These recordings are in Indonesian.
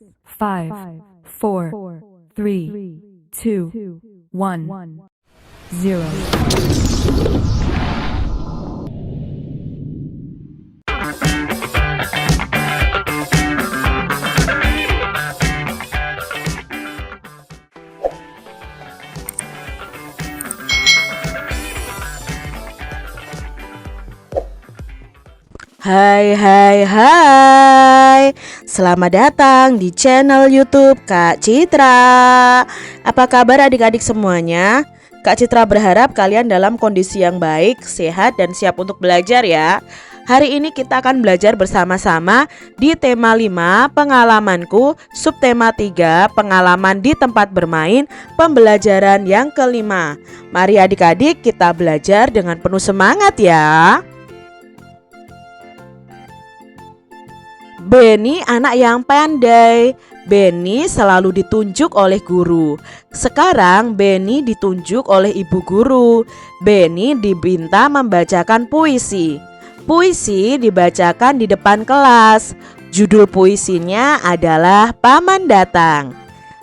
5, 4, 3, 2, 1, 0. Hai, selamat datang di channel YouTube Kak Citra. Apa kabar adik-adik semuanya? Kak Citra berharap kalian dalam kondisi yang baik, sehat, dan siap untuk belajar ya. Hari ini kita akan belajar bersama-sama di tema 5, pengalamanku, subtema 3, pengalaman di tempat bermain, pembelajaran yang kelima. Mari adik-adik kita belajar dengan penuh semangat ya. Benny anak yang pandai. Benny selalu ditunjuk oleh guru. Sekarang Benny ditunjuk oleh ibu guru. Benny diminta membacakan puisi. Puisi dibacakan di depan kelas. Judul puisinya adalah Paman Datang.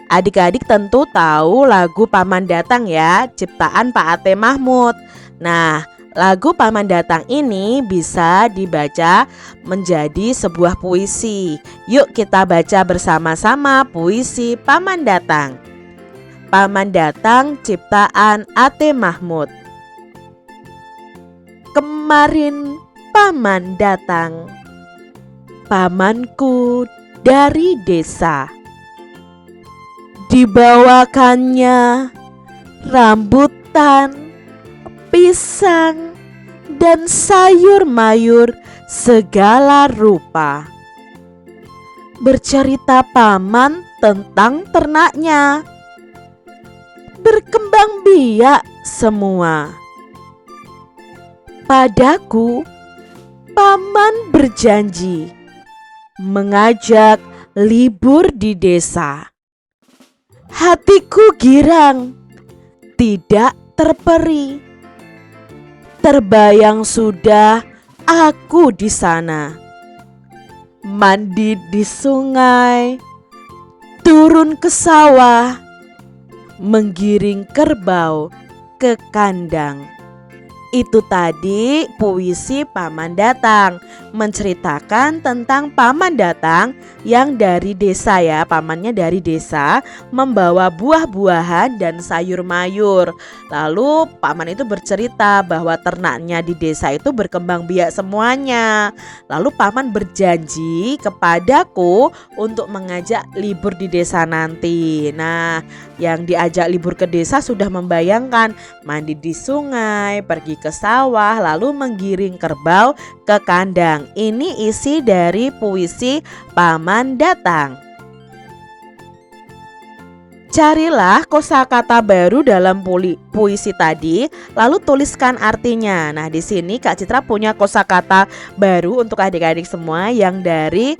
Adik-adik tentu tahu lagu Paman Datang ya, ciptaan Pak Ate Mahmud. Nah, lagu Paman Datang ini bisa dibaca menjadi sebuah puisi. Yuk kita baca bersama-sama puisi Paman Datang. Paman Datang ciptaan Ate Mahmud. Kemarin Paman datang, pamanku dari desa. Dibawakannya rambutan, pisang, dan sayur mayur segala rupa. Bercerita paman tentang ternaknya. Berkembang biak semua. Padaku, paman berjanji mengajak libur di desa. Hatiku girang, tidak terperi. Terbayang sudah aku di sana. Mandi di sungai, turun ke sawah, menggiring kerbau ke kandang. Itu tadi puisi Paman Datang, menceritakan tentang Paman Datang yang dari desa ya, pamannya dari desa, membawa buah-buahan dan sayur mayur. Lalu paman itu bercerita bahwa ternaknya di desa itu berkembang biak semuanya. Lalu paman berjanji kepadaku untuk mengajak libur di desa nanti. Nah, yang diajak libur ke desa sudah membayangkan mandi di sungai, pergi ke sawah, lalu menggiring kerbau ke kandang. Ini isi dari puisi Paman Datang. Carilah kosakata baru dalam puisi tadi, lalu tuliskan artinya. Nah, di sini Kak Citra punya kosakata baru untuk adik-adik semua yang dari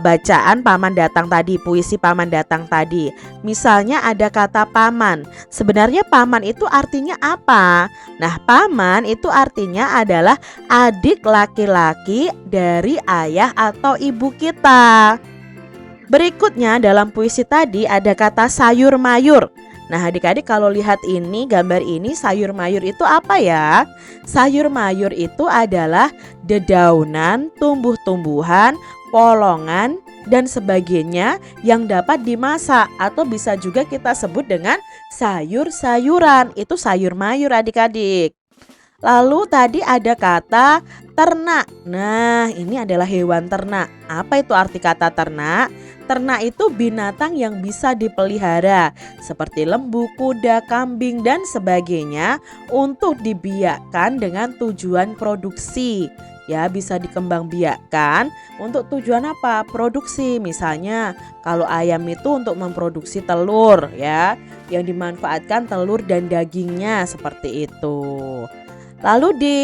bacaan Paman Datang tadi, puisi Paman Datang tadi. Misalnya ada kata paman. Sebenarnya paman itu artinya apa? Nah, paman itu artinya adalah adik laki-laki dari ayah atau ibu kita. Berikutnya dalam puisi tadi ada kata sayur mayur. Nah, adik-adik kalau lihat ini, gambar ini, sayur mayur itu apa ya? Sayur mayur itu adalah dedaunan, tumbuh-tumbuhan, polongan, dan sebagainya yang dapat dimasak atau bisa juga kita sebut dengan sayur-sayuran. Itu sayur mayur adik-adik. Lalu tadi ada kata ternak. Nah, ini adalah hewan ternak. Apa itu arti kata ternak? Ternak itu binatang yang bisa dipelihara seperti lembu, kuda, kambing, dan sebagainya untuk dibiakkan dengan tujuan produksi. Ya, bisa dikembangbiakkan untuk tujuan apa? Produksi. Misalnya kalau ayam itu untuk memproduksi telur ya, yang dimanfaatkan telur dan dagingnya seperti itu. Lalu di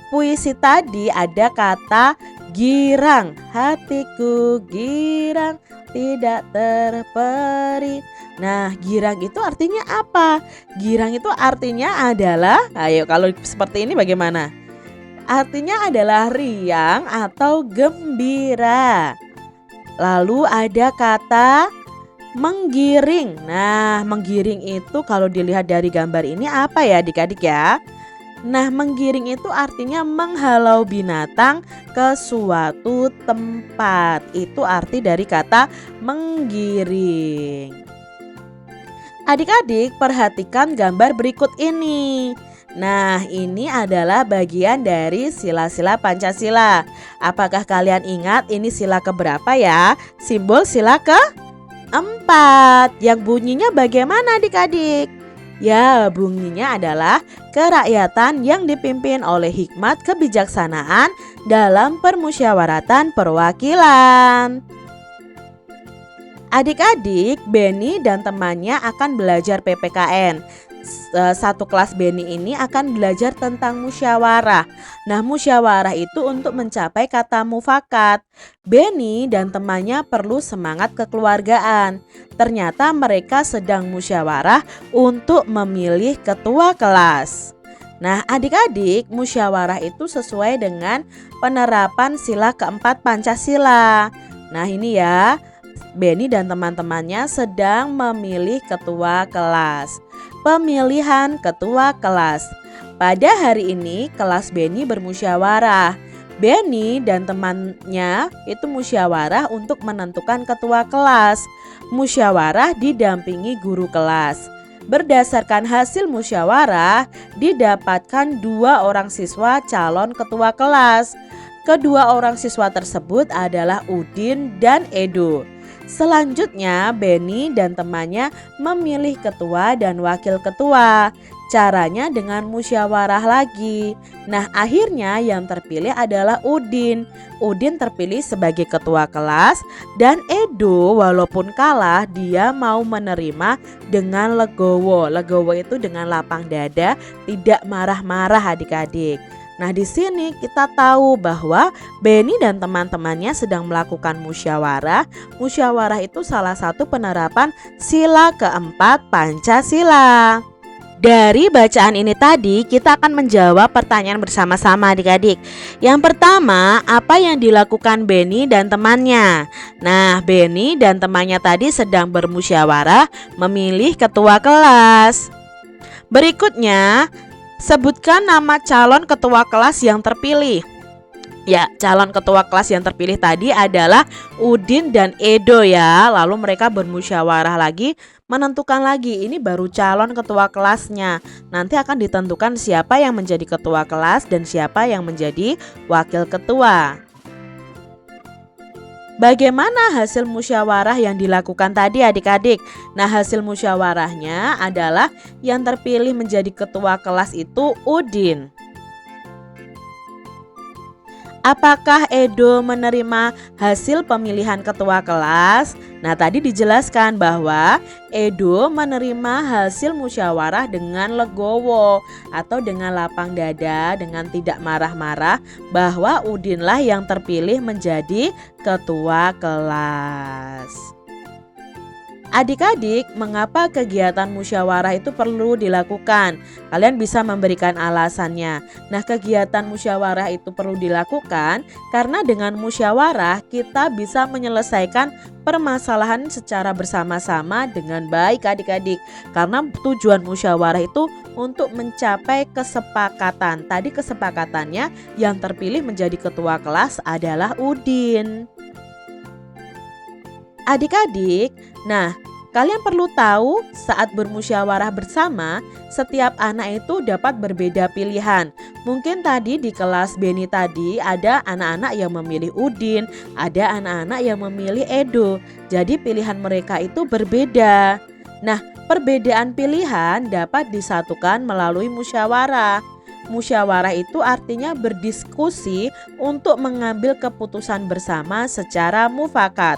puisi tadi ada kata girang. Hatiku girang, tidak terperi. Nah, girang itu artinya apa? Girang itu artinya adalah, ayo kalau seperti ini bagaimana? Artinya adalah riang atau gembira. Lalu ada kata menggiring. Nah, menggiring itu kalau dilihat dari gambar ini apa ya adik-adik ya? Nah, menggiring itu artinya menghalau binatang ke suatu tempat. Itu arti dari kata menggiring. Adik-adik, perhatikan gambar berikut ini. Nah, ini adalah bagian dari sila-sila Pancasila. Apakah kalian ingat ini sila keberapa ya? Simbol sila keempat. Yang bunyinya bagaimana adik-adik? Ya, bunyinya adalah kerakyatan yang dipimpin oleh hikmat kebijaksanaan dalam permusyawaratan perwakilan. Adik-adik, Beni dan temannya akan belajar PPKN. Satu kelas Beni ini akan belajar tentang musyawarah. Nah, musyawarah itu untuk mencapai kata mufakat. Beni dan temannya perlu semangat kekeluargaan. Ternyata mereka sedang musyawarah untuk memilih ketua kelas. Nah, adik-adik, musyawarah itu sesuai dengan penerapan sila keempat Pancasila. Nah, ini ya, Beni dan teman-temannya sedang memilih ketua kelas. Pemilihan ketua kelas. Pada hari ini kelas Beni bermusyawarah. Beni dan temannya itu musyawarah untuk menentukan ketua kelas. Musyawarah didampingi guru kelas. Berdasarkan hasil musyawarah didapatkan 2 orang siswa calon ketua kelas. Kedua orang siswa tersebut adalah Udin dan Edo. Selanjutnya Beni dan temannya memilih ketua dan wakil ketua. Caranya dengan musyawarah lagi. Nah, akhirnya yang terpilih adalah Udin. Udin terpilih sebagai ketua kelas dan Edo walaupun kalah dia mau menerima dengan legowo. Legowo itu dengan lapang dada, tidak marah-marah adik-adik. Nah, di sini kita tahu bahwa Beni dan teman-temannya sedang melakukan musyawarah. Musyawarah itu salah satu penerapan sila keempat Pancasila. Dari bacaan ini tadi kita akan menjawab pertanyaan bersama-sama adik-adik. Yang pertama, apa yang dilakukan Beni dan temannya? Nah, Beni dan temannya tadi sedang bermusyawarah memilih ketua kelas. Berikutnya, sebutkan nama calon ketua kelas yang terpilih. Ya, calon ketua kelas yang terpilih tadi adalah Udin dan Edo ya. Lalu mereka bermusyawarah lagi, menentukan lagi ini baru calon ketua kelasnya. Nanti akan ditentukan siapa yang menjadi ketua kelas dan siapa yang menjadi wakil ketua. Bagaimana hasil musyawarah yang dilakukan tadi adik-adik? Nah, hasil musyawarahnya adalah yang terpilih menjadi ketua kelas itu Udin. Apakah Edo menerima hasil pemilihan ketua kelas? Nah, tadi dijelaskan bahwa Edo menerima hasil musyawarah dengan legowo atau dengan lapang dada, dengan tidak marah-marah, bahwa Udinlah yang terpilih menjadi ketua kelas. Adik-adik, mengapa kegiatan musyawarah itu perlu dilakukan? Kalian bisa memberikan alasannya. Nah, kegiatan musyawarah itu perlu dilakukan karena dengan musyawarah kita bisa menyelesaikan permasalahan secara bersama-sama dengan baik adik-adik. Karena tujuan musyawarah itu untuk mencapai kesepakatan. Tadi kesepakatannya yang terpilih menjadi ketua kelas adalah Udin. Adik-adik, nah, kalian perlu tahu saat bermusyawarah bersama, setiap anak itu dapat berbeda pilihan. Mungkin tadi di kelas Beni tadi ada anak-anak yang memilih Udin, ada anak-anak yang memilih Edo. Jadi pilihan mereka itu berbeda. Nah, perbedaan pilihan dapat disatukan melalui musyawarah. Musyawarah itu artinya berdiskusi untuk mengambil keputusan bersama secara mufakat.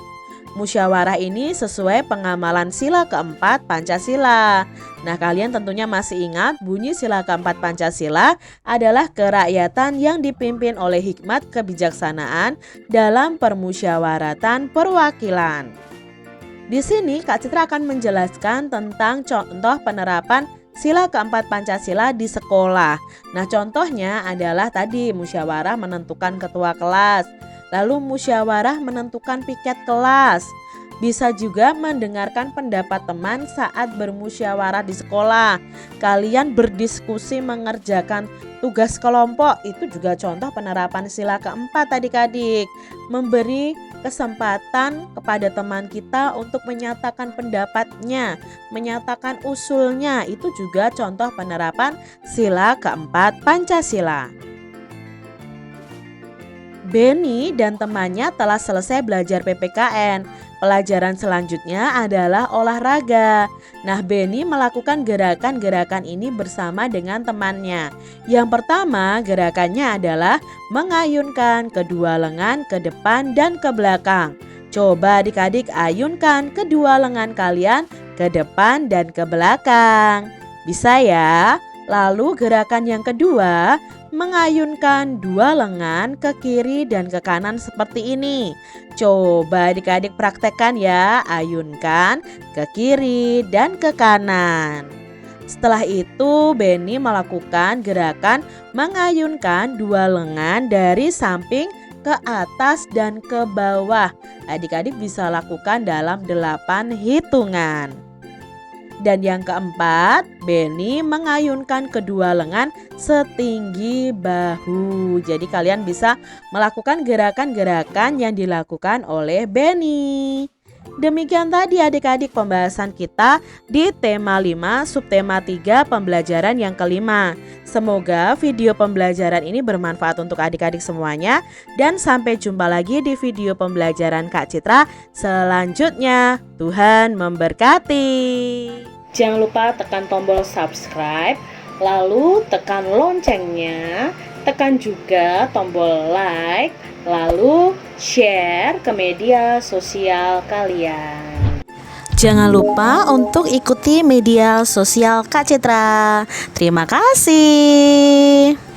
Musyawarah ini sesuai pengamalan sila keempat Pancasila. Nah, kalian tentunya masih ingat bunyi sila keempat Pancasila adalah kerakyatan yang dipimpin oleh hikmat kebijaksanaan dalam permusyawaratan perwakilan. Di sini Kak Citra akan menjelaskan tentang contoh penerapan sila keempat Pancasila di sekolah. Nah, contohnya adalah tadi musyawarah menentukan ketua kelas. lalu musyawarah menentukan piket kelas. Bisa juga mendengarkan pendapat teman saat bermusyawarah di sekolah. Kalian berdiskusi mengerjakan tugas kelompok, itu juga contoh penerapan sila keempat adik-adik. Memberi kesempatan kepada teman kita untuk menyatakan pendapatnya, menyatakan usulnya, itu juga contoh penerapan sila keempat Pancasila. Benny dan temannya telah selesai belajar PPKN. Pelajaran selanjutnya adalah olahraga. Nah, Benny melakukan gerakan-gerakan ini bersama dengan temannya. Yang pertama, gerakannya adalah mengayunkan kedua lengan ke depan dan ke belakang. Coba adik-adik ayunkan kedua lengan kalian ke depan dan ke belakang. Bisa ya? Lalu gerakan yang kedua, mengayunkan dua lengan ke kiri dan ke kanan seperti ini. Coba adik-adik praktekkan ya, ayunkan ke kiri dan ke kanan. Setelah itu Benny melakukan gerakan mengayunkan dua lengan dari samping ke atas dan ke bawah. Adik-adik bisa lakukan dalam 8 hitungan. Dan yang keempat, Benny mengayunkan kedua lengan setinggi bahu. Jadi kalian bisa melakukan gerakan-gerakan yang dilakukan oleh Benny. Demikian tadi adik-adik pembahasan kita di tema 5 subtema 3 pembelajaran yang kelima. Semoga video pembelajaran ini bermanfaat untuk adik-adik semuanya. Dan sampai jumpa lagi di video pembelajaran Kak Citra selanjutnya. Tuhan memberkati. Jangan lupa tekan tombol subscribe, lalu tekan loncengnya, tekan juga tombol like, lalu share ke media sosial kalian. Jangan lupa untuk ikuti media sosial Kak Citra. Terima kasih.